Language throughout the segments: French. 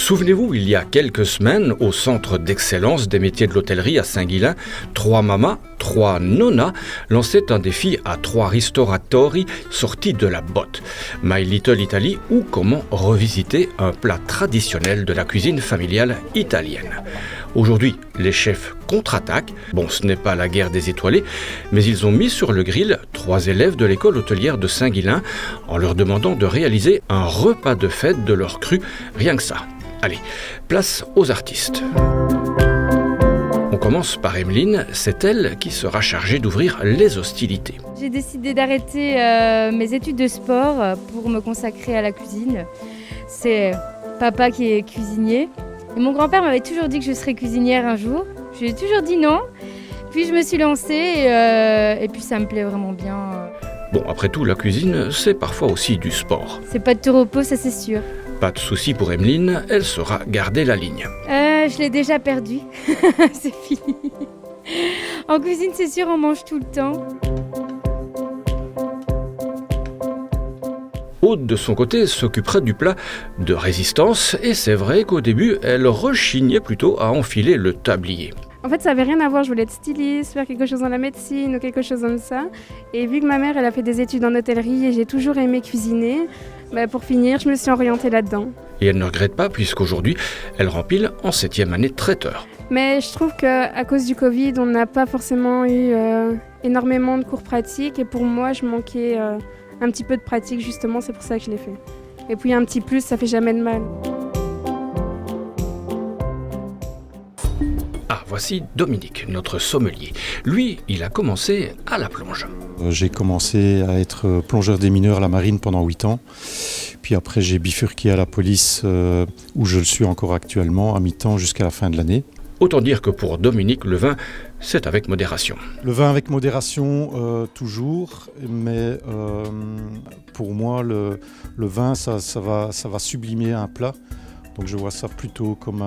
Souvenez-vous, il y a quelques semaines, au Centre d'excellence des métiers de l'hôtellerie à Saint-Guilain, 3 mamas, 3 nonas lançaient un défi à 3 ristoratori sortis de la botte. My Little Italy ou comment revisiter un plat traditionnel de la cuisine familiale italienne. Aujourd'hui, les chefs contre-attaquent. Bon, ce n'est pas la guerre des étoilés, mais ils ont mis sur le grill 3 élèves de l'école hôtelière de Saint-Guilain en leur demandant de réaliser un repas de fête de leur cru, rien que ça. Allez, place aux artistes. On commence par Emeline, c'est elle qui sera chargée d'ouvrir les hostilités. J'ai décidé d'arrêter mes études de sport pour me consacrer à la cuisine. C'est papa qui est cuisinier. Et mon grand-père m'avait toujours dit que je serais cuisinière un jour. Je lui ai toujours dit non. Puis je me suis lancée et puis ça me plaît vraiment bien. Bon, après tout, la cuisine, c'est parfois aussi du sport. C'est pas de tout repos, ça c'est sûr. Pas de souci pour Emeline, elle saura garder la ligne. Je l'ai déjà perdu. C'est fini. En cuisine, c'est sûr, on mange tout le temps. Aude, de son côté, s'occupera du plat de résistance et c'est vrai qu'au début, elle rechignait plutôt à enfiler le tablier. En fait, ça n'avait rien à voir, je voulais être styliste, faire quelque chose dans la médecine ou quelque chose comme ça. Et vu que ma mère, elle a fait des études en hôtellerie et j'ai toujours aimé cuisiner, pour finir, je me suis orientée là-dedans. Et elle ne regrette pas puisqu'aujourd'hui, elle rempile en 7e année de traiteur. Mais je trouve qu'à cause du Covid, on n'a pas forcément eu énormément de cours pratiques. Et pour moi, je manquais un petit peu de pratique, justement, c'est pour ça que je l'ai fait. Et puis un petit plus, ça fait jamais de mal. Ah, voici Dominique, notre sommelier. Lui, il a commencé à la plonge. J'ai commencé à être plongeur des mineurs à la marine pendant 8 ans. Puis après, j'ai bifurqué à la police, où je le suis encore actuellement, à mi-temps jusqu'à la fin de l'année. Autant dire que pour Dominique, le vin, c'est avec modération. Le vin avec modération, toujours, mais pour moi, le vin, ça va sublimer un plat. Donc je vois ça plutôt comme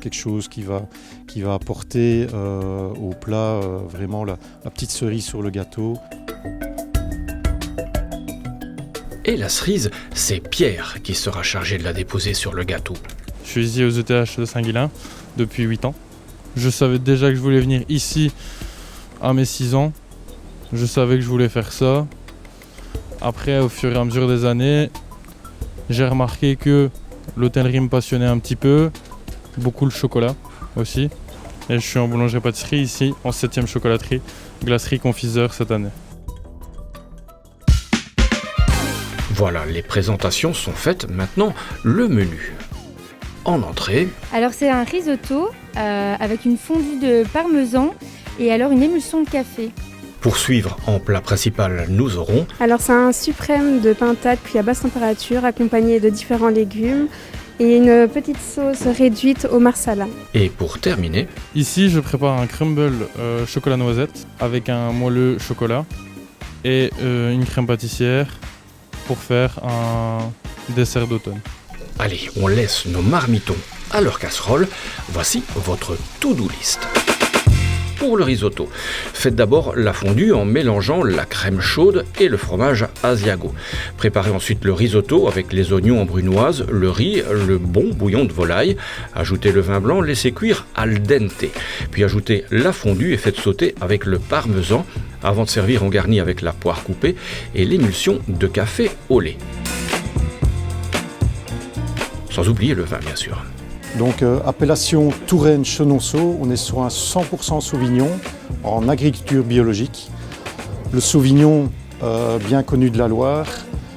quelque chose qui va apporter au plat vraiment la petite cerise sur le gâteau. Et la cerise, c'est Pierre qui sera chargé de la déposer sur le gâteau. Je suis ici aux ETH de Saint-Guilain depuis 8 ans. Je savais déjà que je voulais venir ici à mes 6 ans. Je savais que je voulais faire ça. Après, au fur et à mesure des années, j'ai remarqué que l'hôtellerie me passionnait un petit peu, beaucoup le chocolat aussi. Et je suis en boulangerie-pâtisserie ici, en 7e chocolaterie, glacerie, confiseur cette année. Voilà, les présentations sont faites, maintenant le menu. En entrée... Alors c'est un risotto avec une fondue de parmesan et alors une émulsion de café. Pour suivre en plat principal, nous aurons... Alors c'est un suprême de pintade cuit à basse température accompagné de différents légumes et une petite sauce réduite au marsala. Et pour terminer... Ici je prépare un crumble chocolat noisette avec un moelleux chocolat et une crème pâtissière pour faire un dessert d'automne. Allez, on laisse nos marmitons à leur casserole. Voici votre to-do list. Pour le risotto, faites d'abord la fondue en mélangeant la crème chaude et le fromage Asiago. Préparez ensuite le risotto avec les oignons en brunoise, le riz, le bon bouillon de volaille. Ajoutez le vin blanc, laissez cuire al dente. Puis ajoutez la fondue et faites sauter avec le parmesan. Avant de servir, on garnit avec la poire coupée et l'émulsion de café au lait. Sans oublier le vin, bien sûr. Donc appellation Touraine-Chenonceau, on est sur un 100% Sauvignon en agriculture biologique. Le Sauvignon bien connu de la Loire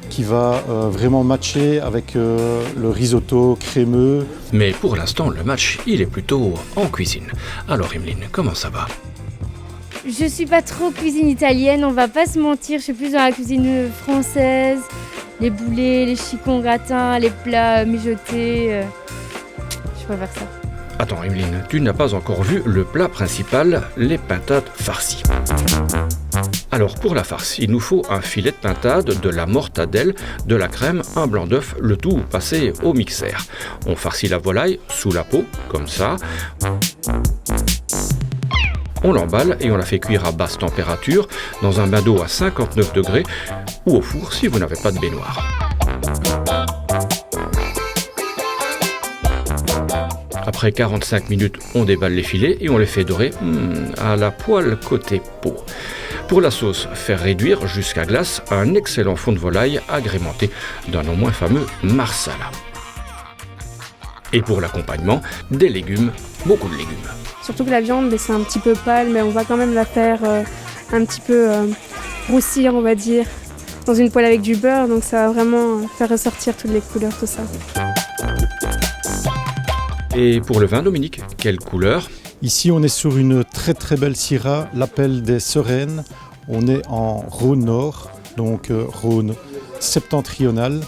qui va vraiment matcher avec le risotto crémeux. Mais pour l'instant, le match, il est plutôt en cuisine. Alors Emeline, comment ça va ? Je suis pas trop cuisine italienne, on va pas se mentir, je suis plus dans la cuisine française. Les boulets, les chicons gratins, les plats mijotés. Je préfère ça. Attends Emeline, tu n'as pas encore vu le plat principal, les pintades farcies. Alors pour la farce, il nous faut un filet de pintade, de la mortadelle, de la crème, un blanc d'œuf, le tout passé au mixeur. On farcit la volaille sous la peau, comme ça. On l'emballe et on la fait cuire à basse température dans un bain d'eau à 59 degrés ou au four si vous n'avez pas de baignoire. Après 45 minutes, on déballe les filets et on les fait dorer à la poêle côté peau. Pour la sauce, faire réduire jusqu'à glace un excellent fond de volaille agrémenté d'un non moins fameux marsala. Et pour l'accompagnement, des légumes, beaucoup de légumes. Surtout que la viande, c'est un petit peu pâle, mais on va quand même la faire un petit peu roussir, on va dire, dans une poêle avec du beurre. Donc ça va vraiment faire ressortir toutes les couleurs, tout ça. Et pour le vin, Dominique, quelle couleur? Ici, on est sur une très très belle Syrah, l'appel des Sereines. On est en Rhône Nord, donc Rhône septentrional.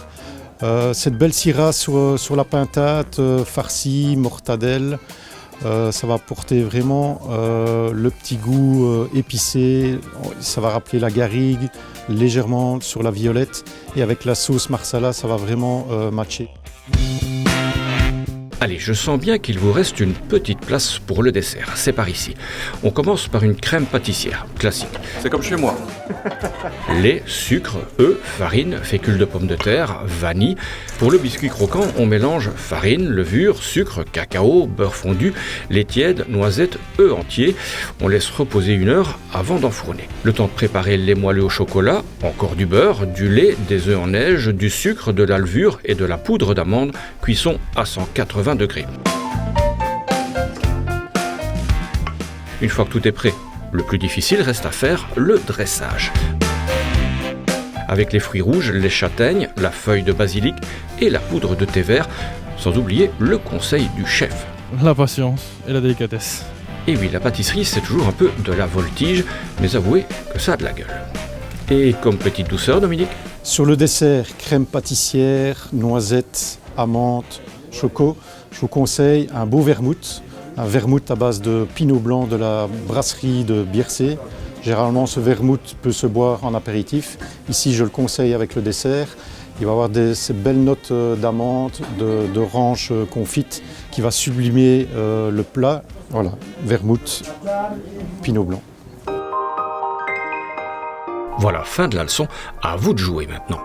Cette belle Syrah sur la pintade, farcie, mortadelle, ça va porter vraiment le petit goût épicé. Ça va rappeler la garrigue, légèrement sur la violette. Et avec la sauce marsala, ça va vraiment matcher. Allez, je sens bien qu'il vous reste une petite place pour le dessert. C'est par ici. On commence par une crème pâtissière, classique. C'est comme chez moi. Lait, sucre, œufs, farine, fécule de pommes de terre, vanille. Pour le biscuit croquant, on mélange farine, levure, sucre, cacao, beurre fondu, lait tiède, noisettes, œufs entiers. On laisse reposer 1 heure avant d'enfourner. Le temps de préparer le lait moelleux au chocolat, encore du beurre, du lait, des œufs en neige, du sucre, de la levure et de la poudre d'amande. Cuisson à 180 degrés. Une fois que tout est prêt, le plus difficile reste à faire, le dressage. Avec les fruits rouges, les châtaignes, la feuille de basilic et la poudre de thé vert, sans oublier le conseil du chef. La patience et la délicatesse. Et oui, la pâtisserie, c'est toujours un peu de la voltige, mais avouez que ça a de la gueule. Et comme petite douceur, Dominique? Sur le dessert, crème pâtissière, noisettes, amandes, choco, je vous conseille un beau vermouth. Un vermouth à base de pinot blanc de la brasserie de Biercé. Généralement, ce vermouth peut se boire en apéritif. Ici, je le conseille avec le dessert. Il va avoir ces belles notes d'amande, d'orange confite qui va sublimer le plat. Voilà, vermouth, pinot blanc. Voilà, fin de la leçon. À vous de jouer maintenant.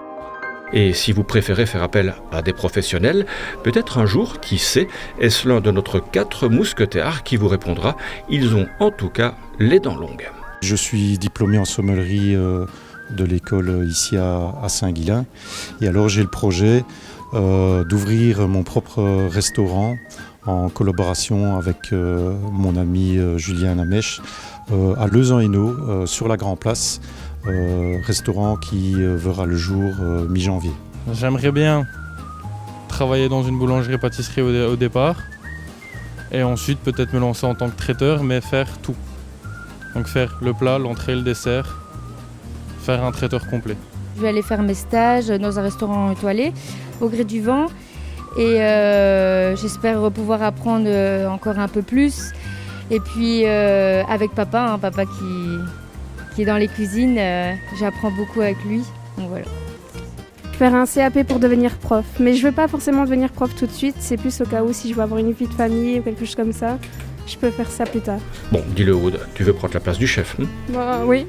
Et si vous préférez faire appel à des professionnels, peut-être un jour, qui sait, est-ce l'un de notre 4 mousquetaires qui vous répondra. Ils ont en tout cas les dents longues. Je suis diplômé en sommellerie de l'école ici à Saint-Guilain. Et alors j'ai le projet d'ouvrir mon propre restaurant en collaboration avec mon ami Julien Namèche à Lezan-Hainaut, sur la Grand Place. Restaurant qui verra le jour mi-janvier. J'aimerais bien travailler dans une boulangerie-pâtisserie au départ et ensuite peut-être me lancer en tant que traiteur, mais faire tout. Donc faire le plat, l'entrée, le dessert, faire un traiteur complet. Je vais aller faire mes stages dans un restaurant étoilé au gré du vent et j'espère pouvoir apprendre encore un peu plus. Et puis avec papa, papa qui est dans les cuisines, j'apprends beaucoup avec lui, donc voilà. Faire un CAP pour devenir prof, mais je veux pas forcément devenir prof tout de suite, c'est plus au cas où si je veux avoir une vie de famille ou quelque chose comme ça, je peux faire ça plus tard. Bon, dis-le Aude, tu veux prendre la place du chef, Bah, oui.